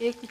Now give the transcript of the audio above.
1